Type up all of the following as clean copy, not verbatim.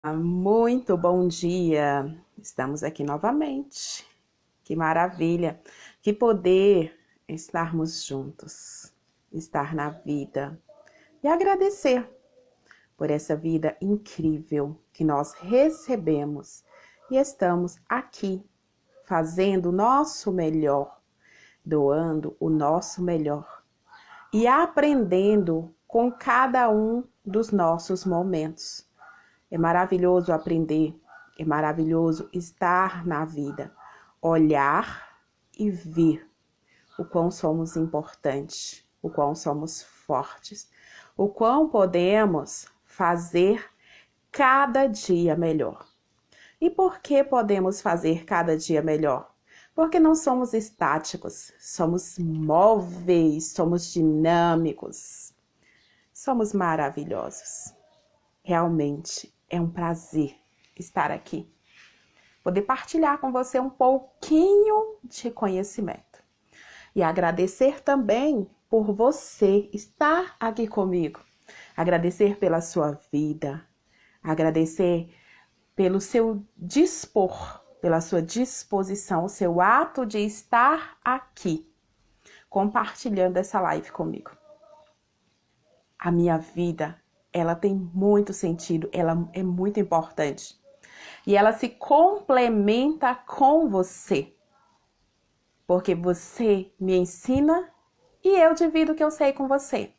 Muito bom dia! Estamos aqui novamente. Que maravilha! Que poder estarmos juntos, estar na vida e agradecer por essa vida incrível que nós recebemos e estamos aqui fazendo o nosso melhor, doando o nosso melhor e aprendendo com cada um dos nossos momentos. É maravilhoso aprender, é maravilhoso estar na vida, olhar e ver o quão somos importantes, o quão somos fortes, o quão podemos fazer cada dia melhor. E por que podemos fazer cada dia melhor? Porque não somos estáticos, somos móveis, somos dinâmicos, somos maravilhosos. Realmente é um prazer estar aqui, poder partilhar com você um pouquinho de conhecimento. E agradecer também por você estar aqui comigo. Agradecer pela sua vida, agradecer pelo seu dispor, pela sua disposição, o seu ato de estar aqui, compartilhando essa live comigo. A minha vida, ela tem muito sentido, ela é muito importante. E ela se complementa com você. Porque você me ensina e eu divido o que eu sei com você.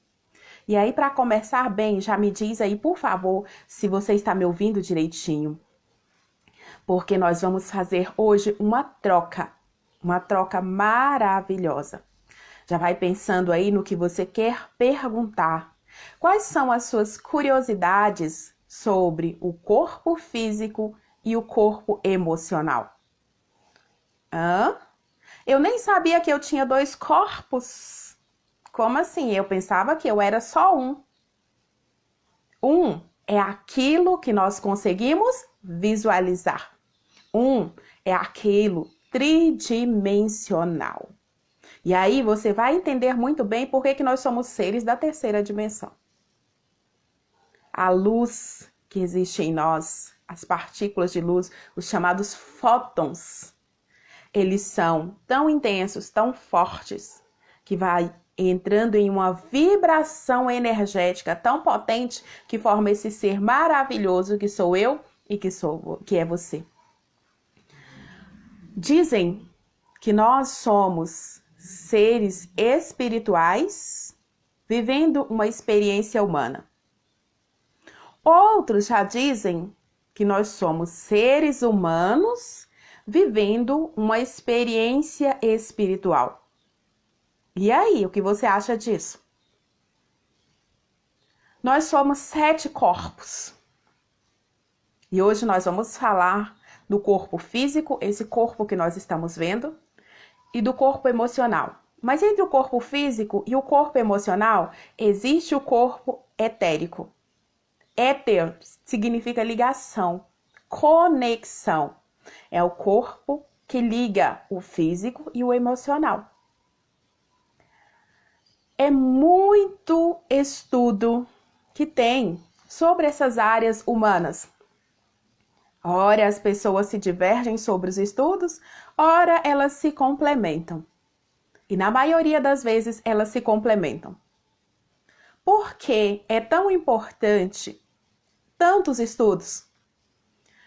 E aí, para começar bem, já me diz aí, por favor, se você está me ouvindo direitinho. Porque nós vamos fazer hoje uma troca maravilhosa. Já vai pensando aí no que você quer perguntar. Quais são as suas curiosidades sobre o corpo físico e o corpo emocional? Eu nem sabia que eu tinha dois corpos. Como assim? Eu pensava que eu era só um. Um é aquilo que nós conseguimos visualizar. Um é aquilo tridimensional. E aí você vai entender muito bem por que nós somos seres da terceira dimensão. A luz que existe em nós, as partículas de luz, os chamados fótons, eles são tão intensos, tão fortes, que vai entrando em uma vibração energética tão potente que forma esse ser maravilhoso que sou eu e que é você. Dizem que nós somos seres espirituais vivendo uma experiência humana. Outros já dizem que nós somos seres humanos vivendo uma experiência espiritual. E aí, o que você acha disso? Nós somos 7 corpos. E hoje nós vamos falar do corpo físico, esse corpo que nós estamos vendo, e do corpo emocional. Mas entre o corpo físico e o corpo emocional, existe o corpo etérico. Éter significa ligação, conexão. É o corpo que liga o físico e o emocional. É muito estudo que tem sobre essas áreas humanas. Ora, as pessoas se divergem sobre os estudos, ora, elas se complementam. E na maioria das vezes, elas se complementam. Por que é tão importante tantos estudos?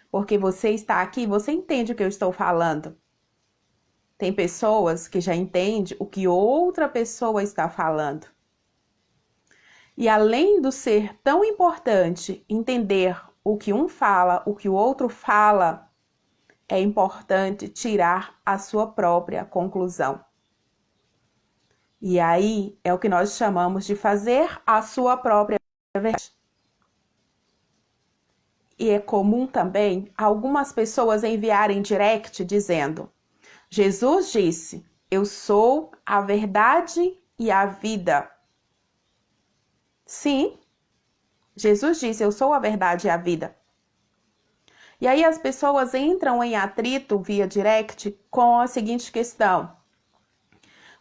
Porque você está aqui, você entende o que eu estou falando. Tem pessoas que já entendem o que outra pessoa está falando. E além do ser tão importante entender o que um fala, o que o outro fala, é importante tirar a sua própria conclusão. E aí é o que nós chamamos de fazer a sua própria verdade. E é comum também algumas pessoas enviarem direct dizendo: Jesus disse, eu sou a verdade e a vida. Sim, Jesus disse, eu sou a verdade e a vida. E aí as pessoas entram em atrito via direct com a seguinte questão: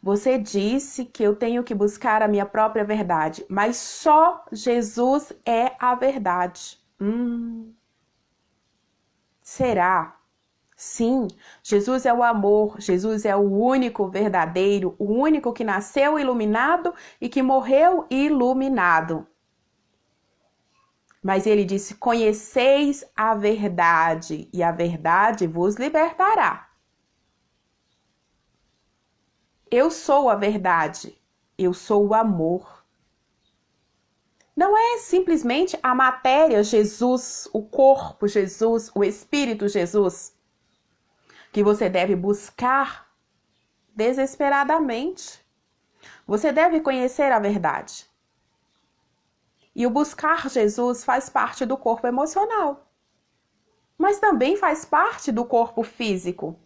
você disse que eu tenho que buscar a minha própria verdade, mas só Jesus é a verdade. Será? Sim, Jesus é o amor, Jesus é o único verdadeiro, o único que nasceu iluminado e que morreu iluminado. Mas ele disse: conheceis a verdade, e a verdade vos libertará. Eu sou a verdade, eu sou o amor. Não é simplesmente a matéria Jesus, o corpo Jesus, o espírito Jesus, que você deve buscar desesperadamente. Você deve conhecer a verdade. E o buscar Jesus faz parte do corpo emocional, mas também faz parte do corpo físico.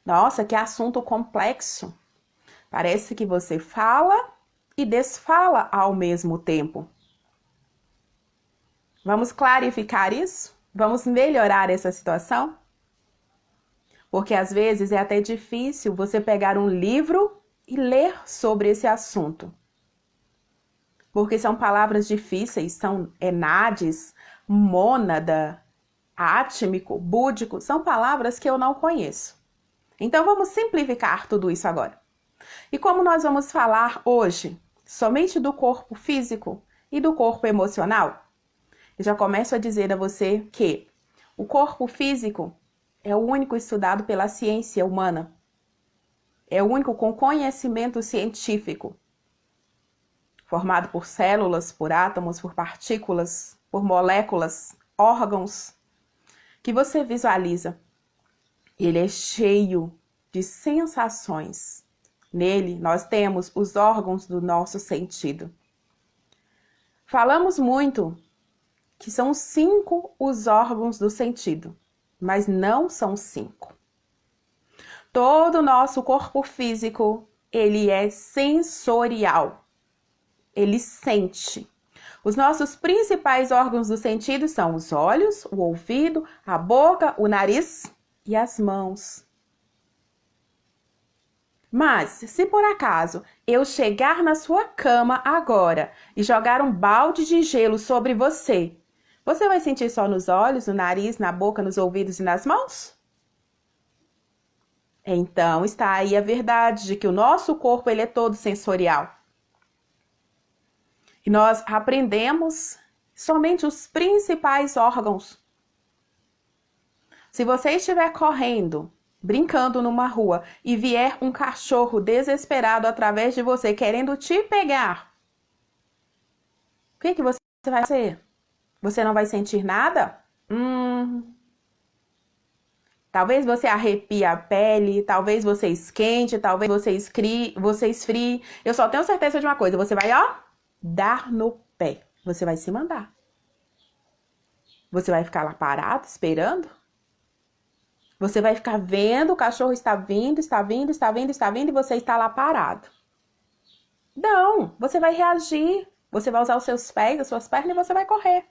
Nossa, que assunto complexo. Parece que você fala e desfala ao mesmo tempo. Vamos clarificar isso? Vamos melhorar essa situação? Porque às vezes é até difícil você pegar um livro e ler sobre esse assunto. Porque são palavras difíceis, são enades, mônada, átmico, búdico, são palavras que eu não conheço. Então vamos simplificar tudo isso agora. E como nós vamos falar hoje somente do corpo físico e do corpo emocional, eu já começo a dizer a você que o corpo físico é o único estudado pela ciência humana. É o único com conhecimento científico, formado por células, por átomos, por partículas, por moléculas, órgãos, que você visualiza. Ele é cheio de sensações. Nele, nós temos os órgãos do nosso sentido. Falamos muito que são 5 os órgãos do sentido, mas não são 5. Todo o nosso corpo físico, ele é sensorial. Ele sente. Os nossos principais órgãos do sentido são os olhos, o ouvido, a boca, o nariz e as mãos. Mas, se por acaso eu chegar na sua cama agora e jogar um balde de gelo sobre você, você vai sentir só nos olhos, no nariz, na boca, nos ouvidos e nas mãos? Então, está aí a verdade de que o nosso corpo ele é todo sensorial. E nós aprendemos somente os principais órgãos. Se você estiver correndo, brincando numa rua e vier um cachorro desesperado através de você, querendo te pegar, o que você vai fazer? Você não vai sentir nada? Talvez você arrepie a pele, talvez você esquente, talvez você esfrie. Eu só tenho certeza de uma coisa, você vai, dar no pé. Você vai se mandar. Você vai ficar lá parado, esperando? Você vai ficar vendo, o cachorro está vindo, está vindo, está vindo, está vindo, e você está lá parado. Não, você vai reagir. Você vai usar os seus pés, as suas pernas e você vai correr.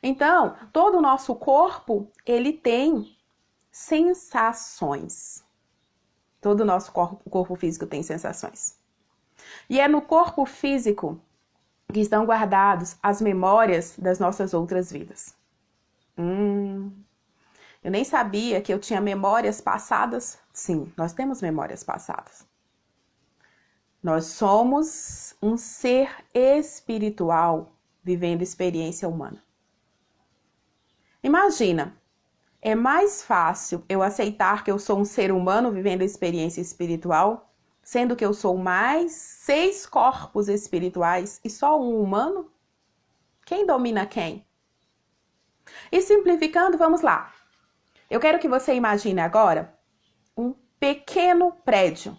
Então, todo o nosso corpo, ele tem sensações. Todo o nosso corpo físico tem sensações. E é no corpo físico que estão guardados as memórias das nossas outras vidas. Eu nem sabia que eu tinha memórias passadas. Sim, nós temos memórias passadas. Nós somos um ser espiritual vivendo experiência humana. Imagina, é mais fácil eu aceitar que eu sou um ser humano vivendo experiência espiritual, sendo que eu sou mais 6 corpos espirituais e só um humano? Quem domina quem? E simplificando, vamos lá. Eu quero que você imagine agora um pequeno prédio.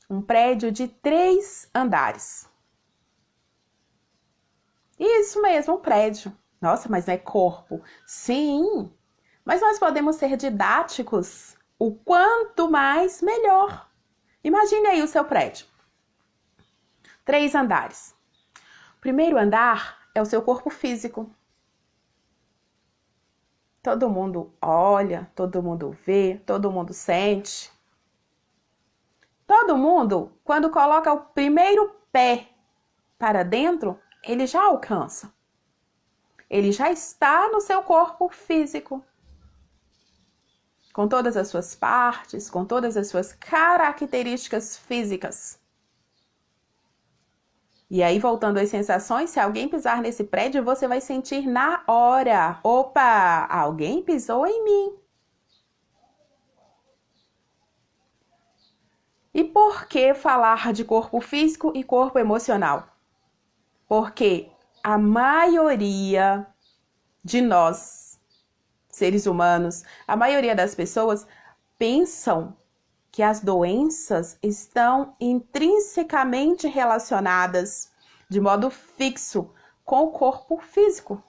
Um prédio de 3 andares. Isso mesmo, um prédio. Nossa, mas não é corpo. Sim, mas nós podemos ser didáticos. O quanto mais, melhor. Imagine aí o seu prédio. 3 andares. O primeiro andar é o seu corpo físico. Todo mundo olha, todo mundo vê, todo mundo sente. Todo mundo, quando coloca o primeiro pé para dentro, ele já alcança. ele já está no seu corpo físico, com todas as suas partes, com todas as suas características físicas. E aí, voltando às sensações, se alguém pisar nesse prédio, você vai sentir na hora: opa, alguém pisou em mim. E por que falar de corpo físico e corpo emocional? Porque a maioria de nós, seres humanos, a maioria das pessoas pensam que as doenças estão intrinsecamente relacionadas de modo fixo com o corpo físico.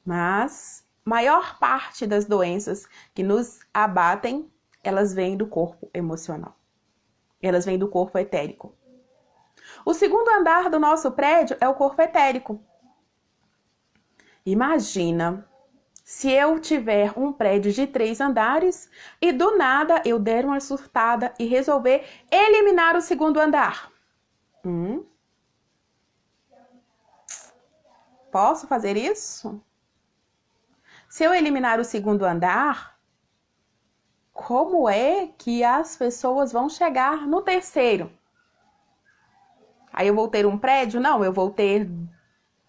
Mas maior parte das doenças que nos abatem, elas vêm do corpo emocional. Elas vêm do corpo etérico. O segundo andar do nosso prédio é o corpo etérico. Imagina se eu tiver um prédio de 3 andares e do nada eu der uma surtada e resolver eliminar o segundo andar. Posso fazer isso? Se eu eliminar o segundo andar, como é que as pessoas vão chegar no terceiro? Aí eu vou ter um prédio? Não, eu vou ter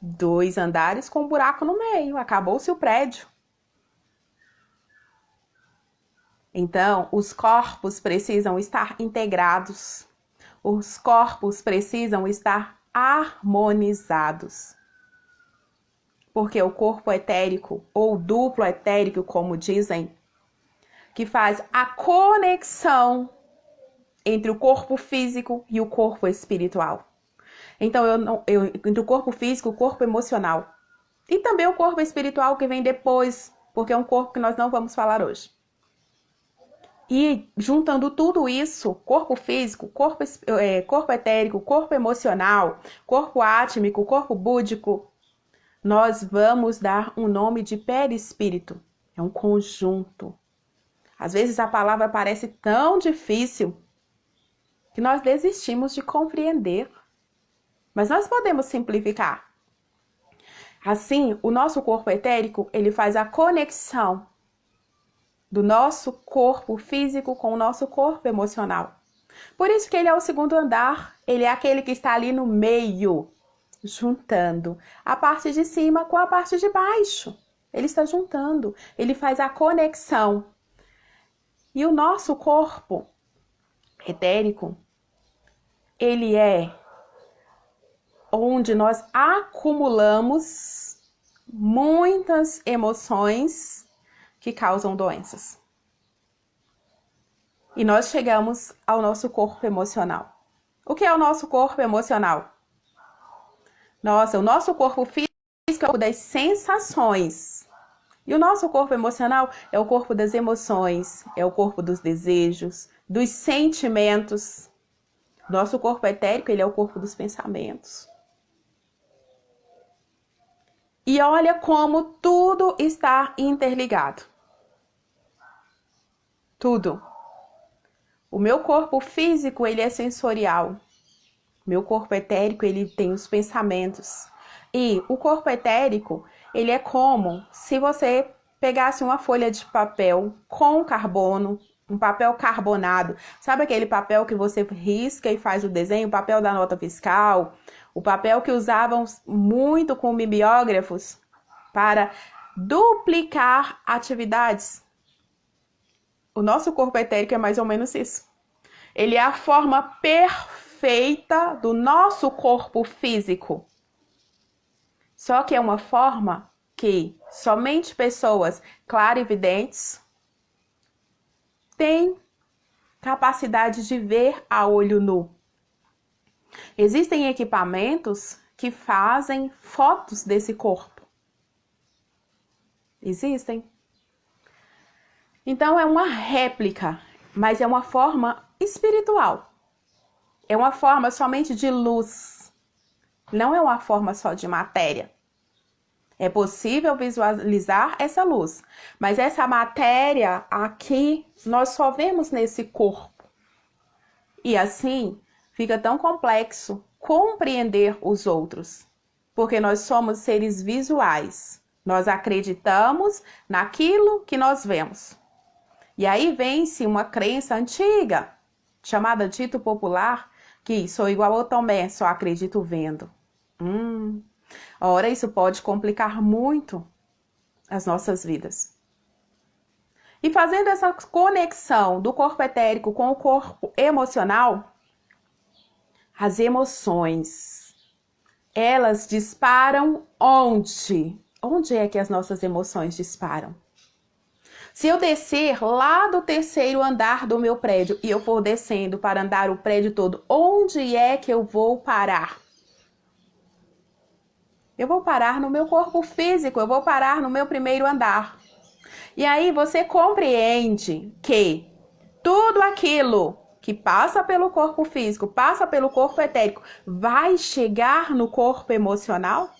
2 andares com um buraco no meio. Acabou-se o prédio. Então, os corpos precisam estar integrados. Os corpos precisam estar harmonizados. Porque o corpo etérico, ou duplo etérico, como dizem, que faz a conexão entre o corpo físico e o corpo espiritual. Então, entre o corpo físico e o corpo emocional. E também o corpo espiritual que vem depois, porque é um corpo que nós não vamos falar hoje. E juntando tudo isso, corpo físico, corpo etérico, corpo emocional, corpo átmico, corpo búdico, nós vamos dar um nome de perispírito. É um conjunto. Às vezes a palavra parece tão difícil que nós desistimos de compreender. Mas nós podemos simplificar. Assim, o nosso corpo etérico, ele faz a conexão do nosso corpo físico com o nosso corpo emocional. Por isso que ele é o segundo andar, ele é aquele que está ali no meio, juntando a parte de cima com a parte de baixo. Ele está juntando, ele faz a conexão. E o nosso corpo etérico, ele é onde nós acumulamos muitas emoções que causam doenças. E nós chegamos ao nosso corpo emocional. O que é o nosso corpo emocional? O nosso corpo físico é o corpo das sensações. E o nosso corpo emocional é o corpo das emoções, é o corpo dos desejos, dos sentimentos. Nosso corpo etérico, ele é o corpo dos pensamentos. E olha como tudo está interligado. Tudo. O meu corpo físico, ele é sensorial. Meu corpo etérico, ele tem os pensamentos. E o corpo etérico, ele é como se você pegasse uma folha de papel com carbono, um papel carbonado. Sabe aquele papel que você risca e faz o desenho? O papel da nota fiscal, o papel que usavam muito com mimeógrafos para duplicar atividades. O nosso corpo etérico é mais ou menos isso. Ele é a forma perfeita do nosso corpo físico. Só que é uma forma que somente pessoas clarividentes têm capacidade de ver a olho nu. Existem equipamentos que fazem fotos desse corpo. Existem. Então é uma réplica, mas é uma forma espiritual. É uma forma somente de luz. Não é uma forma só de matéria. É possível visualizar essa luz, mas essa matéria aqui nós só vemos nesse corpo. E assim fica tão complexo compreender os outros. Porque nós somos seres visuais. Nós acreditamos naquilo que nós vemos. E aí vem-se uma crença antiga, chamada dito popular, que sou igual ao Tomé, só acredito vendo. Ora, isso pode complicar muito as nossas vidas. E fazendo essa conexão do corpo etérico com o corpo emocional, as emoções, elas disparam onde? Onde é que as nossas emoções disparam? Se eu descer lá do 3º andar do meu prédio e eu for descendo para andar o prédio todo, onde é que eu vou parar? Eu vou parar no meu corpo físico, eu vou parar no meu 1º andar. E aí você compreende que tudo aquilo que passa pelo corpo físico, passa pelo corpo etérico, vai chegar no corpo emocional?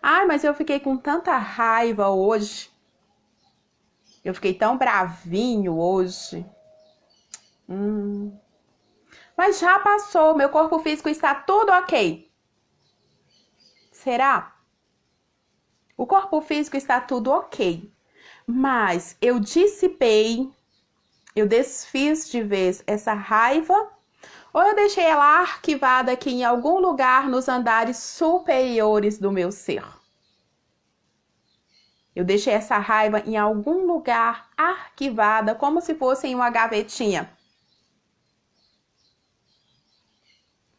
Ai, mas eu fiquei com tanta raiva hoje. Eu fiquei tão bravinho hoje. Mas já passou, meu corpo físico está tudo ok. Será? O corpo físico está tudo ok. Mas eu dissipei, eu desfiz de vez essa raiva, ou eu deixei ela arquivada aqui em algum lugar nos andares superiores do meu ser. Eu deixei essa raiva em algum lugar arquivada, como se fosse em uma gavetinha.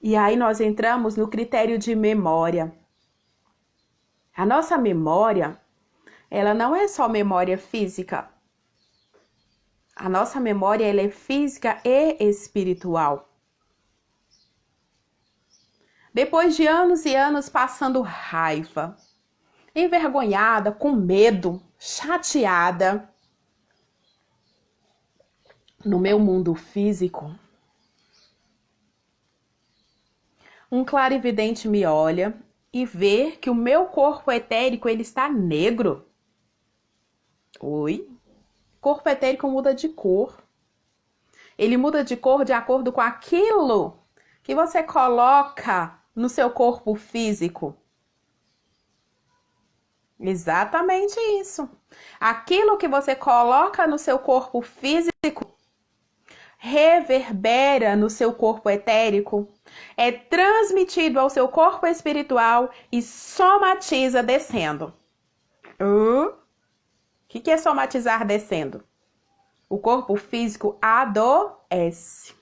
E aí nós entramos no critério de memória. A nossa memória, ela não é só memória física. A nossa memória, ela é física e espiritual. Depois de anos e anos passando raiva, envergonhada, com medo, chateada, no meu mundo físico, um clarividente me olha e vê que o meu corpo etérico, ele está negro. Oi? Corpo etérico muda de cor. Ele muda de cor de acordo com aquilo que você coloca no seu corpo físico. Exatamente isso. Aquilo que você coloca no seu corpo físico reverbera no seu corpo etérico, é transmitido ao seu corpo espiritual e somatiza descendo. O que é somatizar descendo? O corpo físico adoece.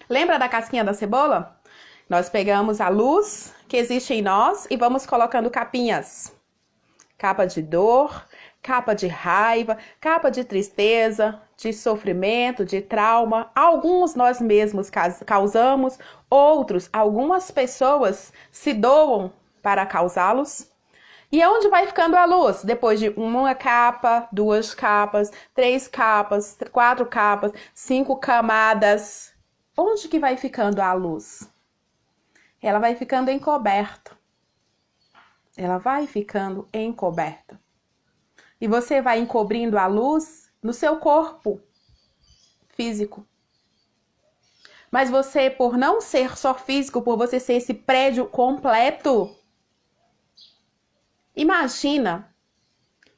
Lembra da casquinha da cebola? Nós pegamos a luz que existe em nós e vamos colocando capinhas. Capa de dor, capa de raiva, capa de tristeza, de sofrimento, de trauma. Alguns nós mesmos causamos, outros, algumas pessoas se doam para causá-los. E aonde vai ficando a luz? Depois de uma capa, 2 capas, 3 capas, 4 capas, 5 camadas. Onde que vai ficando a luz? Ela vai ficando encoberta. Ela vai ficando encoberta. E você vai encobrindo a luz no seu corpo físico. Mas você, por não ser só físico, por você ser esse prédio completo, imagina,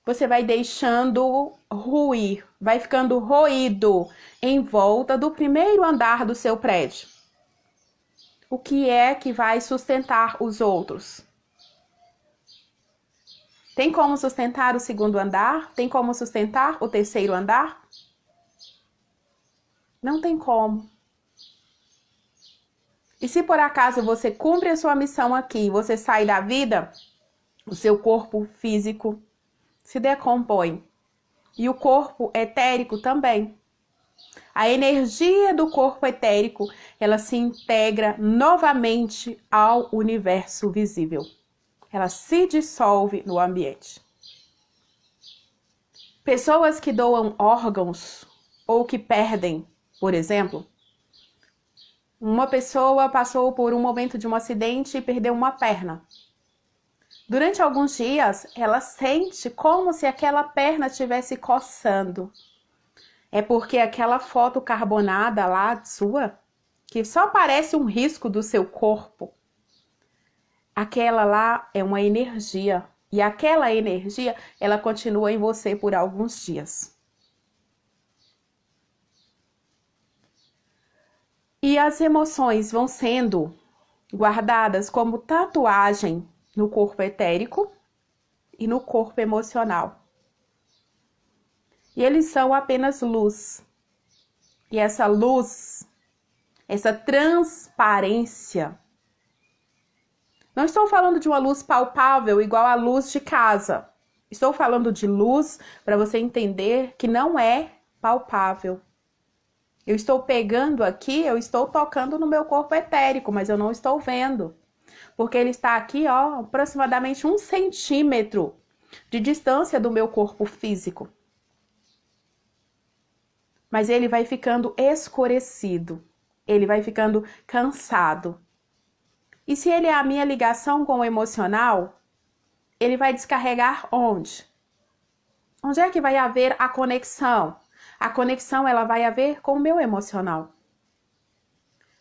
você vai deixando ruir, vai ficando roído em volta do 1º andar do seu prédio. O que é que vai sustentar os outros? Tem como sustentar o 2º andar? Tem como sustentar o 3º andar? Não tem como. E se por acaso você cumpre a sua missão aqui, você sai da vida, o seu corpo físico se decompõe. E o corpo etérico também. A energia do corpo etérico, ela se integra novamente ao universo visível. Ela se dissolve no ambiente. Pessoas que doam órgãos ou que perdem, por exemplo, uma pessoa passou por um momento de um acidente e perdeu uma perna. Durante alguns dias, ela sente como se aquela perna estivesse coçando. É porque aquela foto carbonada lá sua que só parece um risco do seu corpo, aquela lá é uma energia. E aquela energia, ela continua em você por alguns dias. E as emoções vão sendo guardadas como tatuagem no corpo etérico e no corpo emocional. E eles são apenas luz. E essa luz, essa transparência, não estou falando de uma luz palpável igual a luz de casa. Estou falando de luz para você entender que não é palpável. Eu estou pegando aqui, eu estou tocando no meu corpo etérico, mas eu não estou vendo. Porque ele está aqui, ó, aproximadamente 1 centímetro de distância do meu corpo físico. Mas ele vai ficando escurecido. Ele vai ficando cansado. E se ele é a minha ligação com o emocional, ele vai descarregar onde? Onde é que vai haver a conexão? A conexão ela vai haver com o meu emocional.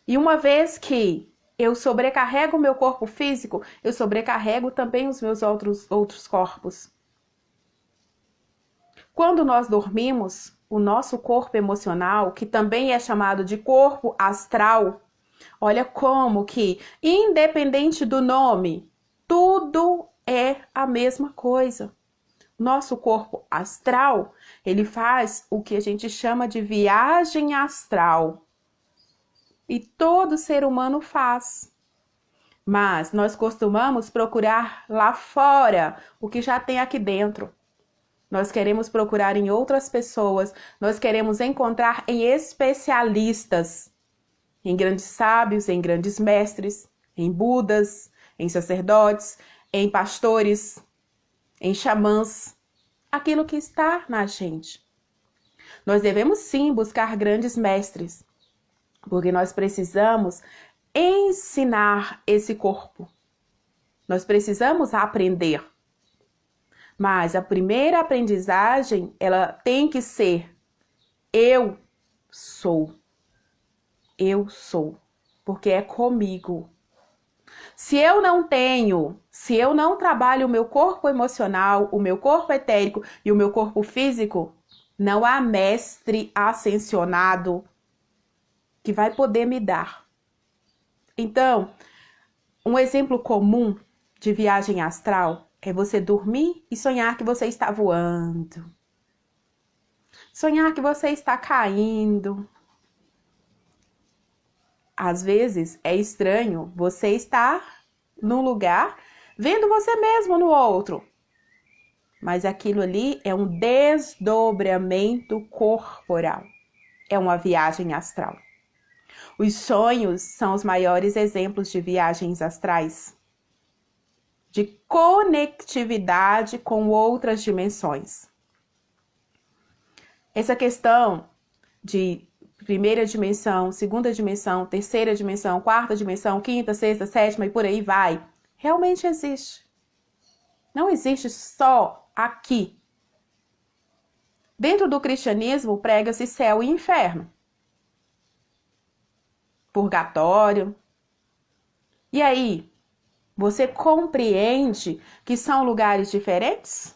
E uma vez que eu sobrecarrego o meu corpo físico, eu sobrecarrego também os meus outros corpos. Quando nós dormimos, o nosso corpo emocional, que também é chamado de corpo astral, olha como que, independente do nome, tudo é a mesma coisa. Nosso corpo astral, ele faz o que a gente chama de viagem astral. E todo ser humano faz. Mas nós costumamos procurar lá fora o que já tem aqui dentro. Nós queremos procurar em outras pessoas, nós queremos encontrar em especialistas, em grandes sábios, em grandes mestres, em budas, em sacerdotes, em pastores, em xamãs, aquilo que está na gente. Nós devemos sim buscar grandes mestres, porque nós precisamos ensinar esse corpo. Nós precisamos aprender. Mas a primeira aprendizagem, ela tem que ser eu sou. Eu sou, porque é comigo. Se eu não trabalho o meu corpo emocional, o meu corpo etérico e o meu corpo físico, não há mestre ascensionado que vai poder me dar. Então, um exemplo comum de viagem astral é você dormir e sonhar que você está voando. Sonhar que você está caindo. Às vezes é estranho você estar num lugar vendo você mesmo no outro. Mas aquilo ali é um desdobramento corporal. É uma viagem astral. Os sonhos são os maiores exemplos de viagens astrais, de conectividade com outras dimensões. Essa questão de primeira dimensão, segunda dimensão, terceira dimensão, quarta dimensão, quinta, sexta, sétima e por aí vai, realmente existe. Não existe só aqui. Dentro do cristianismo, prega-se céu e inferno. Purgatório. E aí, você compreende que são lugares diferentes?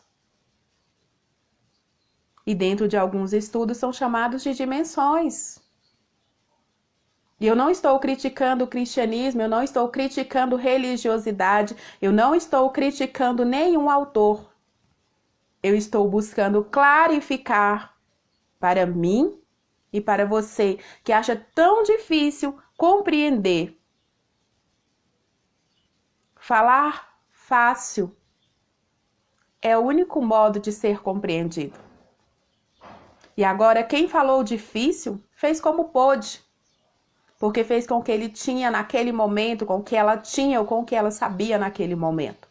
E dentro de alguns estudos são chamados de dimensões. E eu não estou criticando o cristianismo, eu não estou criticando religiosidade, eu não estou criticando nenhum autor. Eu estou buscando clarificar para mim e para você que acha tão difícil compreender. Falar fácil é o único modo de ser compreendido. E agora, quem falou difícil, fez como pôde. Porque fez com o que ele tinha naquele momento, com o que ela tinha ou com o que ela sabia naquele momento.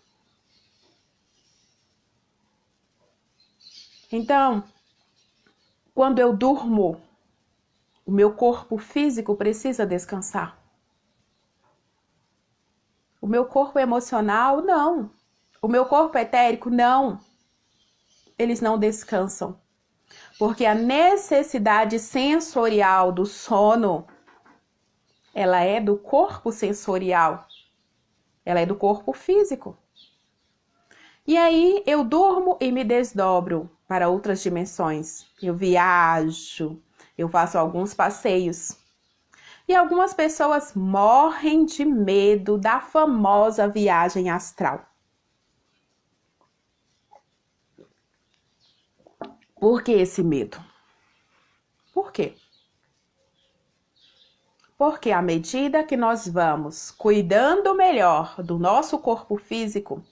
Então, quando eu durmo, o meu corpo físico precisa descansar. O meu corpo emocional, não. O meu corpo etérico, não. Eles não descansam. Porque a necessidade sensorial do sono ela é do corpo sensorial, ela é do corpo físico. E aí eu durmo e me desdobro para outras dimensões. Eu viajo, eu faço alguns passeios. E algumas pessoas morrem de medo da famosa viagem astral. Por que esse medo? Por quê? Porque à medida que nós vamos cuidando melhor do nosso corpo físico,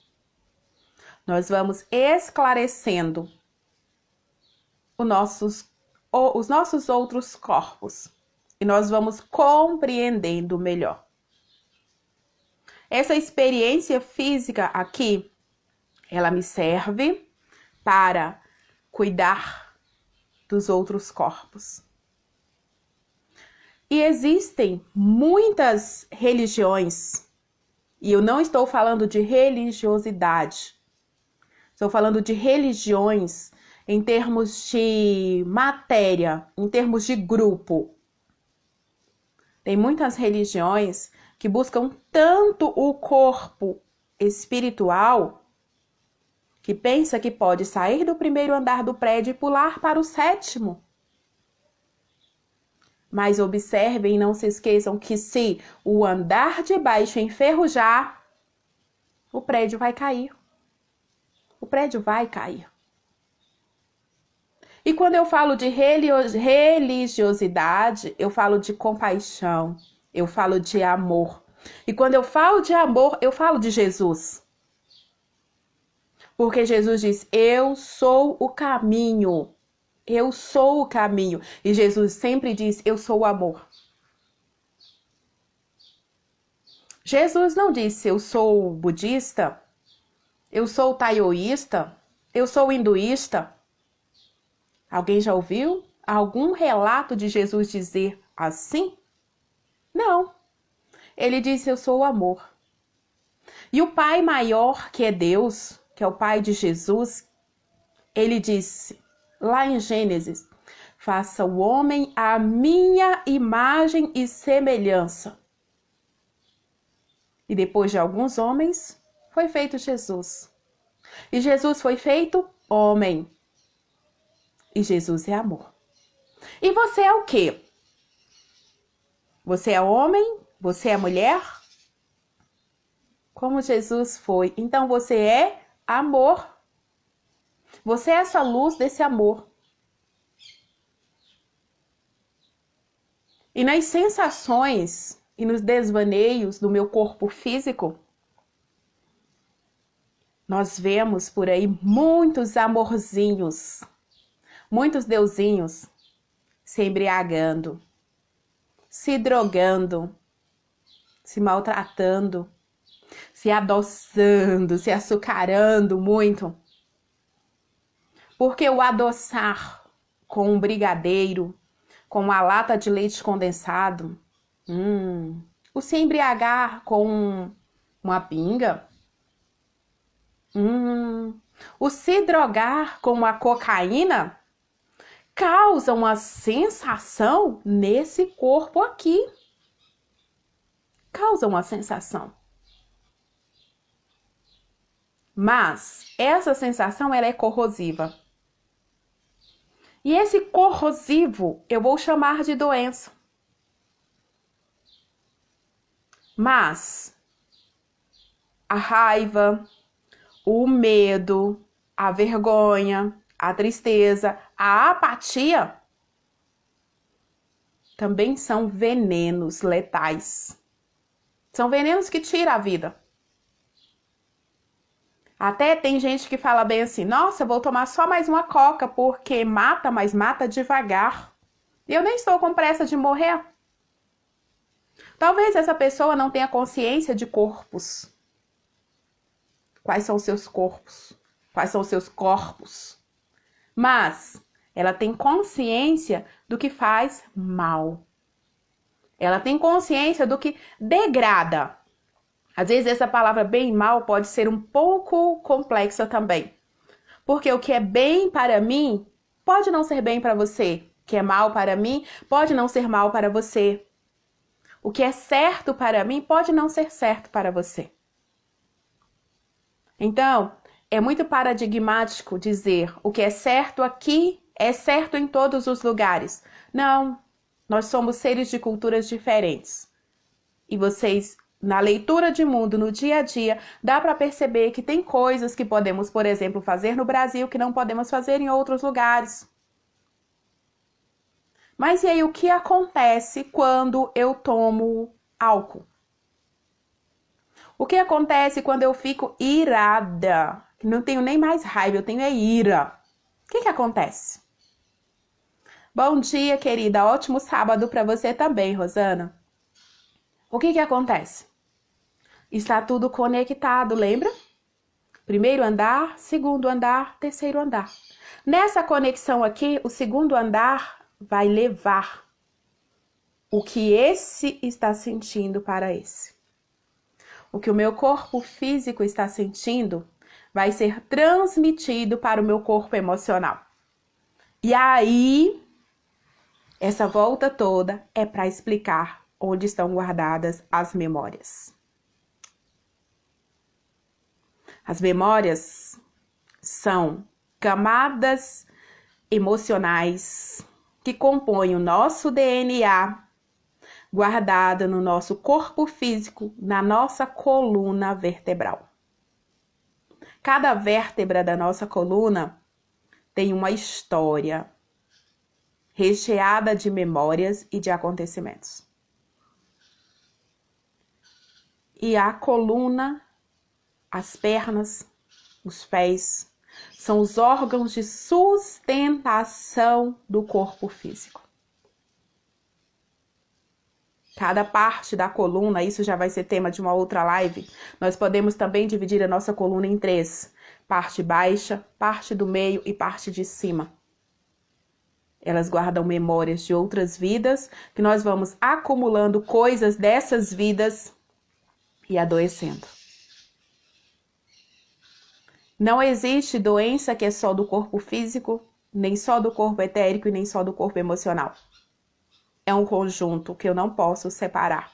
nós vamos esclarecendo os nossos outros corpos e nós vamos compreendendo melhor. Essa experiência física aqui, ela me serve para cuidar dos outros corpos. E existem muitas religiões, e eu não estou falando de religiosidade, estou falando de religiões em termos de matéria, em termos de grupo. Tem muitas religiões que buscam tanto o corpo espiritual que pensa que pode sair do primeiro andar do prédio e pular para o 7º. Mas observem e não se esqueçam que se o andar de baixo enferrujar, o prédio vai cair. O prédio vai cair. E quando eu falo de religiosidade, eu falo de compaixão, eu falo de amor. E quando eu falo de amor, eu falo de Jesus. Porque Jesus diz, eu sou o caminho. Eu sou o caminho. E Jesus sempre diz, eu sou o amor. Jesus não disse, eu sou budista, eu sou taoísta, eu sou hinduísta. Alguém já ouviu algum relato de Jesus dizer assim? Não. Ele disse, eu sou o amor. E o Pai maior, que é Deus, que é o Pai de Jesus, ele disse, lá em Gênesis, faça o homem à minha imagem e semelhança. E depois de alguns homens, foi feito Jesus. E Jesus foi feito homem. E Jesus é amor. E você é o quê? Você é homem? Você é mulher? Como Jesus foi. Então você é amor. Você é essa luz desse amor. E nas sensações e nos desvaneios do meu corpo físico, nós vemos por aí muitos amorzinhos, muitos deusinhos se embriagando, se drogando, se maltratando, se adoçando, se açucarando muito. Porque o adoçar com um brigadeiro, com uma lata de leite condensado, o se embriagar com uma pinga, o se drogar com uma cocaína, causa uma sensação nesse corpo aqui. Causa uma sensação. Mas essa sensação ela é corrosiva. E esse corrosivo eu vou chamar de doença. Mas a raiva, o medo, a vergonha, a tristeza, a apatia também são venenos letais. São venenos que tiram a vida. Até tem gente que fala bem assim, nossa, eu vou tomar só mais uma coca porque mata, mas mata devagar. E eu nem estou com pressa de morrer. Talvez essa pessoa não tenha consciência de corpos. Quais são os seus corpos? Quais são os seus corpos? Mas ela tem consciência do que faz mal. Ela tem consciência do que degrada. Às vezes essa palavra bem e mal pode ser um pouco complexa também. Porque o que é bem para mim pode não ser bem para você. O que é mal para mim pode não ser mal para você. O que é certo para mim pode não ser certo para você. Então, é muito paradigmático dizer o que é certo aqui é certo em todos os lugares. Não, nós somos seres de culturas diferentes. E vocês, na leitura de mundo, no dia a dia, dá para perceber que tem coisas que podemos, por exemplo, fazer no Brasil que não podemos fazer em outros lugares. Mas e aí, o que acontece quando eu tomo álcool? O que acontece quando eu fico irada? Não tenho nem mais raiva, eu tenho é ira. O que acontece? Bom dia, querida. Ótimo sábado para você também, Rosana. O que acontece? Está tudo conectado, lembra? Primeiro andar, segundo andar, terceiro andar. Nessa conexão aqui, o segundo andar vai levar o que esse está sentindo para esse. O que o meu corpo físico está sentindo vai ser transmitido para o meu corpo emocional. E aí, essa volta toda é para explicar onde estão guardadas as memórias. As memórias são camadas emocionais que compõem o nosso DNA guardado no nosso corpo físico, na nossa coluna vertebral. Cada vértebra da nossa coluna tem uma história recheada de memórias e de acontecimentos. E a coluna, as pernas, os pés, são os órgãos de sustentação do corpo físico. Cada parte da coluna, isso já vai ser tema de uma outra live, nós podemos também dividir a nossa coluna em 3. Parte baixa, parte do meio e parte de cima. Elas guardam memórias de outras vidas, que nós vamos acumulando coisas dessas vidas e adoecendo. Não existe doença que é só do corpo físico, nem só do corpo etérico e nem só do corpo emocional. É um conjunto que eu não posso separar.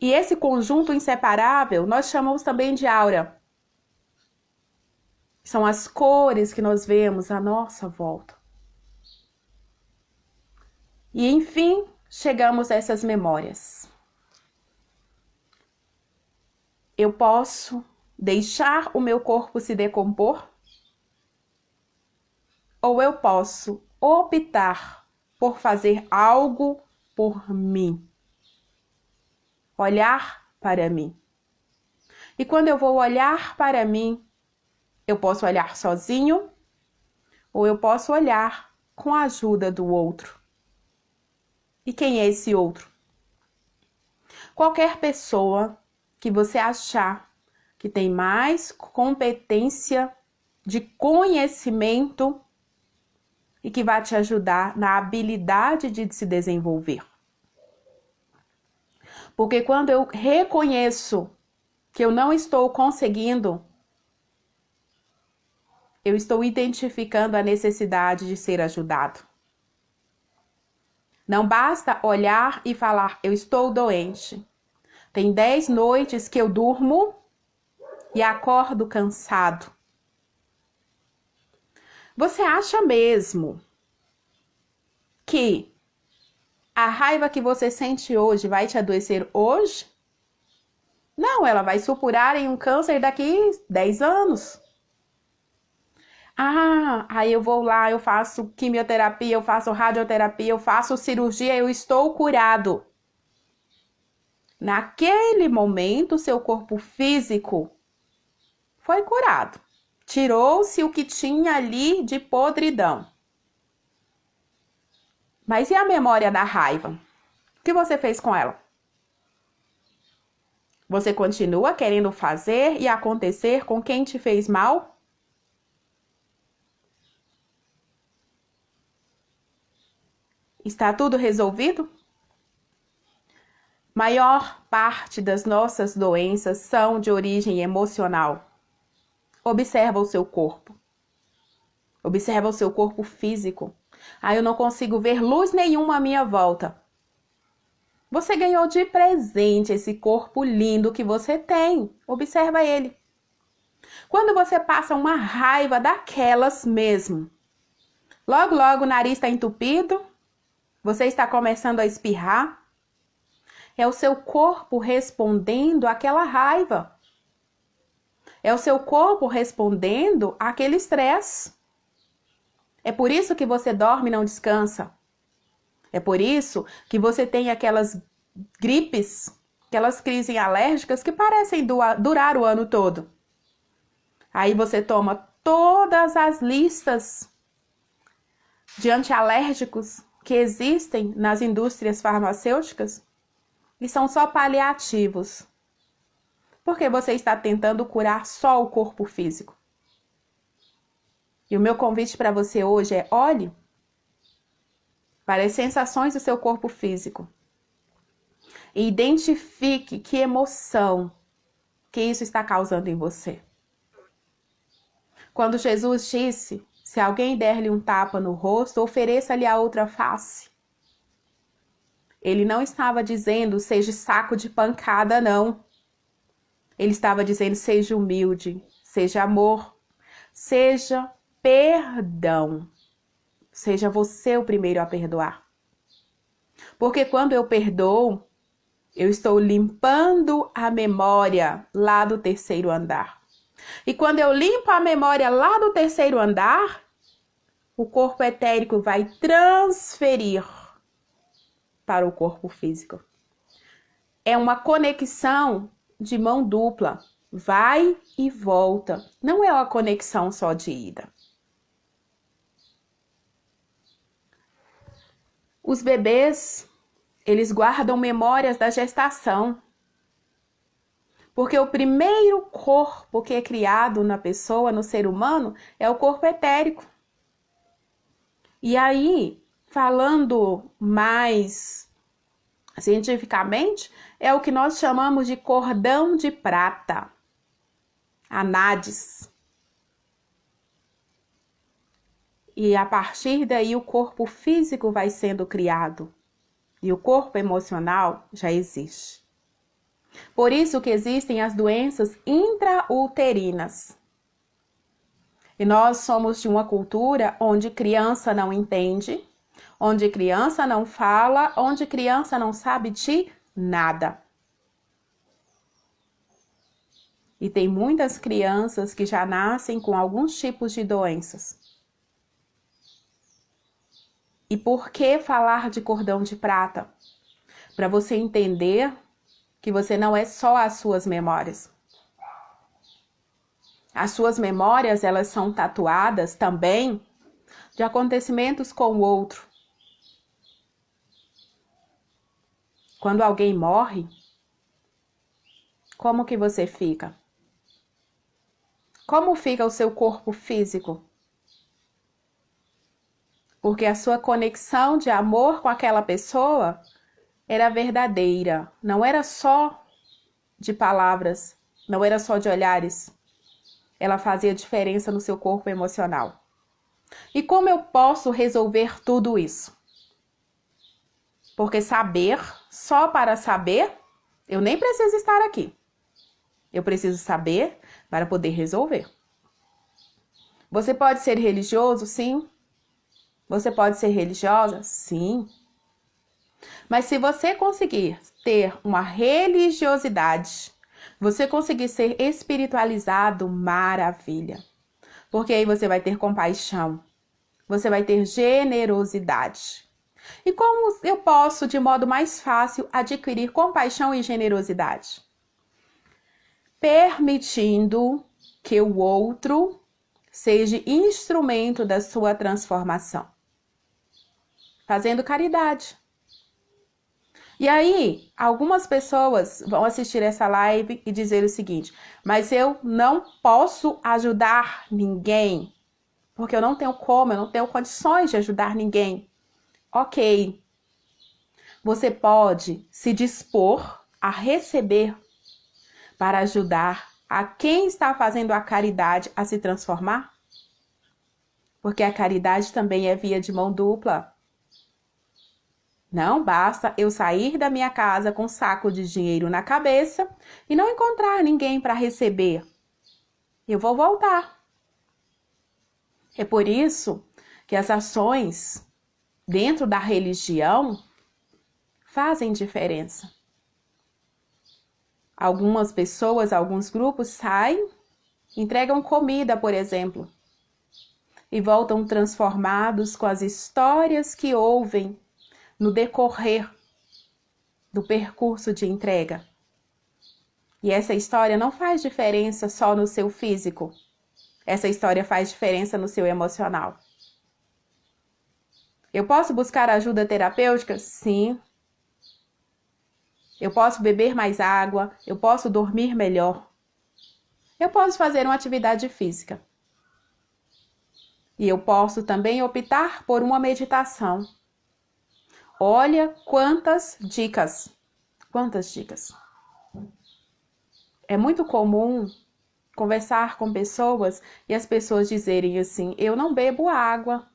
E esse conjunto inseparável nós chamamos também de aura. São as cores que nós vemos à nossa volta. E enfim, chegamos a essas memórias. Eu posso deixar o meu corpo se decompor? Ou eu posso optar por fazer algo por mim? Olhar para mim. E quando eu vou olhar para mim, eu posso olhar sozinho ou eu posso olhar com a ajuda do outro. E quem é esse outro? Qualquer pessoa que você achar que tem mais competência de conhecimento e que vai te ajudar na habilidade de se desenvolver. Porque quando eu reconheço que eu não estou conseguindo, eu estou identificando a necessidade de ser ajudado. Não basta olhar e falar, eu estou doente. Tem 10 noites que eu durmo e acordo cansado. Você acha mesmo que a raiva que você sente hoje vai te adoecer hoje? Não, ela vai supurar em um câncer daqui 10 anos. Aí eu vou lá, eu faço quimioterapia, eu faço radioterapia, eu faço cirurgia, eu estou curado. Naquele momento, seu corpo físico foi curado. Tirou-se o que tinha ali de podridão. Mas e a memória da raiva? O que você fez com ela? Você continua querendo fazer e acontecer com quem te fez mal? Está tudo resolvido? Maior parte das nossas doenças são de origem emocional. Observa o seu corpo. Observa o seu corpo físico. Eu não consigo ver luz nenhuma à minha volta. Você ganhou de presente esse corpo lindo que você tem. Observa ele. Quando você passa uma raiva daquelas mesmo, logo, logo o nariz está entupido, você está começando a espirrar, é o seu corpo respondendo àquela raiva. É o seu corpo respondendo àquele estresse. É por isso que você dorme e não descansa. É por isso que você tem aquelas gripes, aquelas crises alérgicas que parecem durar o ano todo. Aí você toma todas as listas de antialérgicos que existem nas indústrias farmacêuticas e são só paliativos. Porque você está tentando curar só o corpo físico. E o meu convite para você hoje é: olhe para as sensações do seu corpo físico e identifique que emoção que isso está causando em você. Quando Jesus disse: se alguém der-lhe um tapa no rosto, ofereça-lhe a outra face. Ele não estava dizendo seja saco de pancada, não. Ele estava dizendo seja humilde, seja amor, seja perdão. Seja você o primeiro a perdoar. Porque quando eu perdoo, eu estou limpando a memória lá do terceiro andar. E quando eu limpo a memória lá do terceiro andar, o corpo etérico vai transferir para o corpo físico. É uma conexão de mão dupla. Vai e volta. Não é uma conexão só de ida. Os bebês, eles guardam memórias da gestação. Porque o primeiro corpo que é criado na pessoa, no ser humano, é o corpo etérico. E aí, falando mais cientificamente, é o que nós chamamos de cordão de prata, a nádis. E a partir daí o corpo físico vai sendo criado. E o corpo emocional já existe. Por isso que existem as doenças intrauterinas. E nós somos de uma cultura onde criança não entende, onde criança não fala, onde criança não sabe de nada. E tem muitas crianças que já nascem com alguns tipos de doenças. E por que falar de cordão de prata? Para você entender que você não é só as suas memórias. As suas memórias, elas são tatuadas também de acontecimentos com o outro. Quando alguém morre, como que você fica? Como fica o seu corpo físico? Porque a sua conexão de amor com aquela pessoa era verdadeira, não era só de palavras, não era só de olhares. Ela fazia diferença no seu corpo emocional. E como eu posso resolver tudo isso? Porque saber, só para saber, eu nem preciso estar aqui. Eu preciso saber para poder resolver. Você pode ser religioso? Sim. Você pode ser religiosa? Sim. Mas se você conseguir ter uma religiosidade, você conseguir ser espiritualizado, maravilha. Porque aí você vai ter compaixão, você vai ter generosidade. E como eu posso, de modo mais fácil, adquirir compaixão e generosidade? Permitindo que o outro seja instrumento da sua transformação. Fazendo caridade. E aí, algumas pessoas vão assistir essa live e dizer o seguinte: mas eu não posso ajudar ninguém, porque eu não tenho como, eu não tenho condições de ajudar ninguém. Ok. Você pode se dispor a receber para ajudar a quem está fazendo a caridade a se transformar? Porque a caridade também é via de mão dupla. Não basta eu sair da minha casa com um saco de dinheiro na cabeça e não encontrar ninguém para receber. Eu vou voltar. É por isso que as ações dentro da religião fazem diferença. Algumas pessoas, alguns grupos saem, entregam comida, por exemplo, e voltam transformados com as histórias que ouvem no decorrer do percurso de entrega. E essa história não faz diferença só no seu físico. Essa história faz diferença no seu emocional. Eu posso buscar ajuda terapêutica? Sim. Eu posso beber mais água, eu posso dormir melhor. Eu posso fazer uma atividade física. E eu posso também optar por uma meditação. Olha quantas dicas. Quantas dicas. É muito comum conversar com pessoas e as pessoas dizerem assim: eu não bebo água.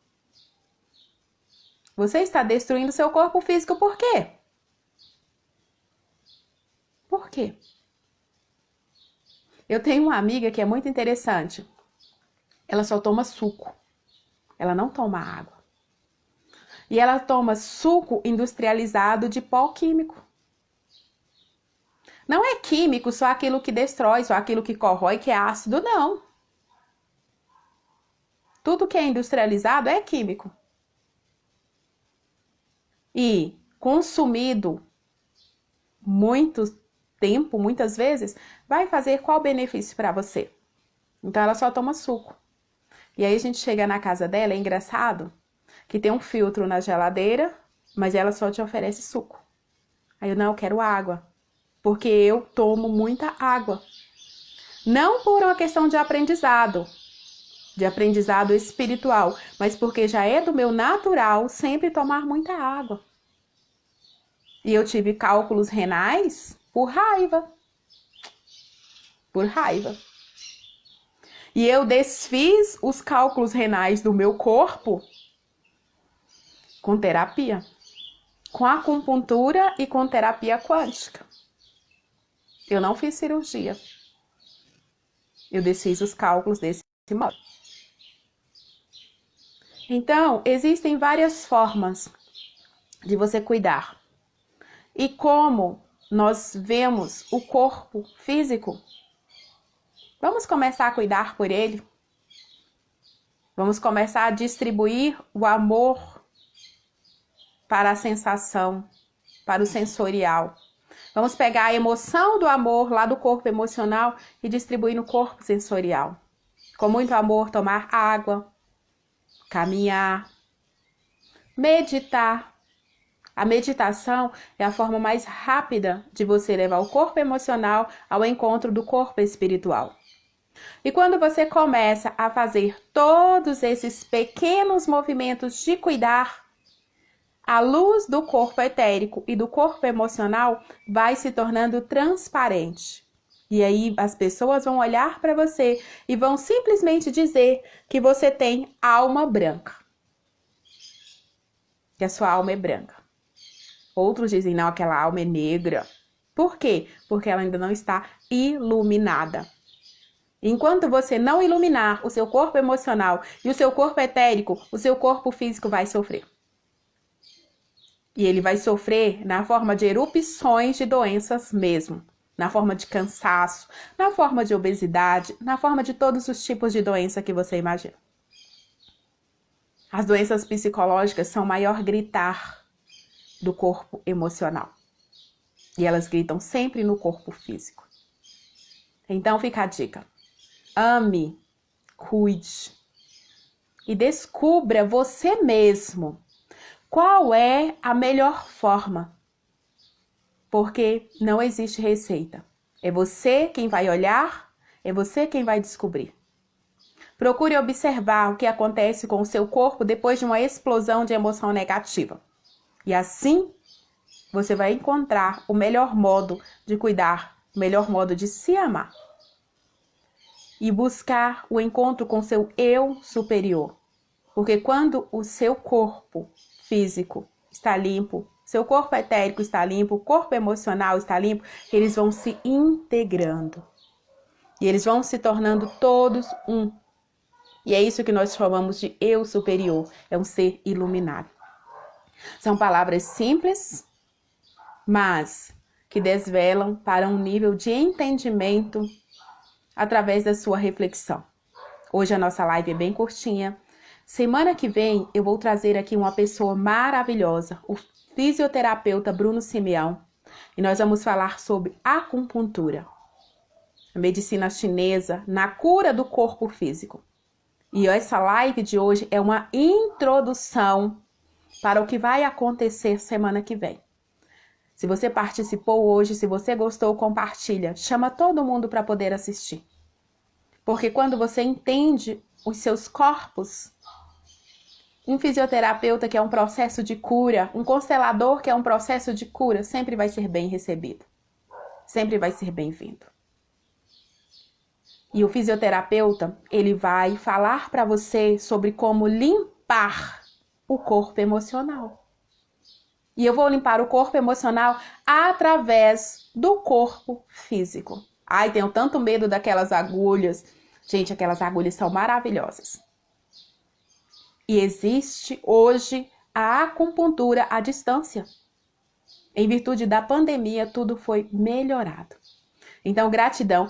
Você está destruindo seu corpo físico por quê? Por quê? Eu tenho uma amiga que é muito interessante. Ela só toma suco. Ela não toma água. E ela toma suco industrializado de pó químico. Não é químico só aquilo que destrói, só aquilo que corrói, que é ácido, não. Tudo que é industrializado é químico. E consumido muito tempo, muitas vezes, vai fazer qual benefício para você? Então ela só toma suco. E aí a gente chega na casa dela, é engraçado, que tem um filtro na geladeira, mas ela só te oferece suco. Aí eu quero água, porque eu tomo muita água. Não por uma questão de aprendizado espiritual, mas porque já é do meu natural sempre tomar muita água. E eu tive cálculos renais por raiva. Por raiva. E eu desfiz os cálculos renais do meu corpo com terapia. Com acupuntura e com terapia quântica. Eu não fiz cirurgia. Eu desfiz os cálculos desse modo. Então, existem várias formas de você cuidar. E como nós vemos o corpo físico, vamos começar a cuidar por ele. Vamos começar a distribuir o amor para a sensação, para o sensorial. Vamos pegar a emoção do amor lá do corpo emocional e distribuir no corpo sensorial. Com muito amor, tomar água, caminhar, meditar. A meditação é a forma mais rápida de você levar o corpo emocional ao encontro do corpo espiritual. E quando você começa a fazer todos esses pequenos movimentos de cuidar, a luz do corpo etérico e do corpo emocional vai se tornando transparente. E aí as pessoas vão olhar para você e vão simplesmente dizer que você tem alma branca. Que a sua alma é branca. Outros dizem, não, aquela alma é negra. Por quê? Porque ela ainda não está iluminada. Enquanto você não iluminar o seu corpo emocional e o seu corpo etérico, o seu corpo físico vai sofrer. E ele vai sofrer na forma de erupções de doenças mesmo. Na forma de cansaço, na forma de obesidade, na forma de todos os tipos de doença que você imagina. As doenças psicológicas são o maior gritar do corpo emocional. E elas gritam sempre no corpo físico. Então fica a dica. Ame, cuide e descubra você mesmo qual é a melhor forma. Porque não existe receita. É você quem vai olhar, é você quem vai descobrir. Procure observar o que acontece com o seu corpo depois de uma explosão de emoção negativa. E assim, você vai encontrar o melhor modo de cuidar, o melhor modo de se amar. E buscar o encontro com seu eu superior. Porque quando o seu corpo físico está limpo, seu corpo etérico está limpo, o corpo emocional está limpo, eles vão se integrando. E eles vão se tornando todos um. E é isso que nós chamamos de eu superior, é um ser iluminado. São palavras simples, mas que desvelam para um nível de entendimento através da sua reflexão. Hoje a nossa live é bem curtinha. Semana que vem eu vou trazer aqui uma pessoa maravilhosa, o fisioterapeuta Bruno Simeão, e nós vamos falar sobre acupuntura, a medicina chinesa na cura do corpo físico. E essa live de hoje é uma introdução para o que vai acontecer semana que vem. Se você participou hoje, se você gostou, compartilha. Chama todo mundo para poder assistir. Porque quando você entende os seus corpos, um fisioterapeuta que é um processo de cura, um constelador que é um processo de cura, sempre vai ser bem recebido. Sempre vai ser bem-vindo. E o fisioterapeuta, ele vai falar para você sobre como limpar o corpo emocional. E eu vou limpar o corpo emocional através do corpo físico. Ai, tenho tanto medo daquelas agulhas. Gente, aquelas agulhas são maravilhosas. E existe hoje a acupuntura à distância. Em virtude da pandemia, tudo foi melhorado. Então, gratidão.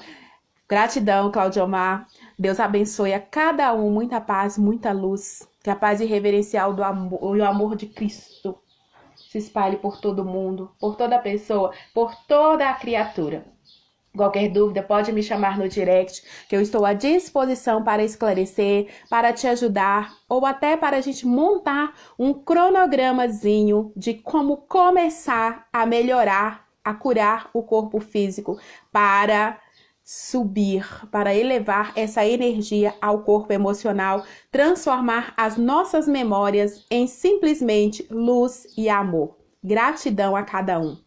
Gratidão, Claudiomar. Deus abençoe a cada um. Muita paz, muita luz. Que a paz irreverencial do amor, o amor de Cristo se espalhe por todo mundo, por toda pessoa, por toda a criatura. Qualquer dúvida, pode me chamar no direct, que eu estou à disposição para esclarecer, para te ajudar, ou até para a gente montar um cronogramazinho de como começar a melhorar, a curar o corpo físico, para subir, para elevar essa energia ao corpo emocional, transformar as nossas memórias em simplesmente luz e amor. Gratidão a cada um.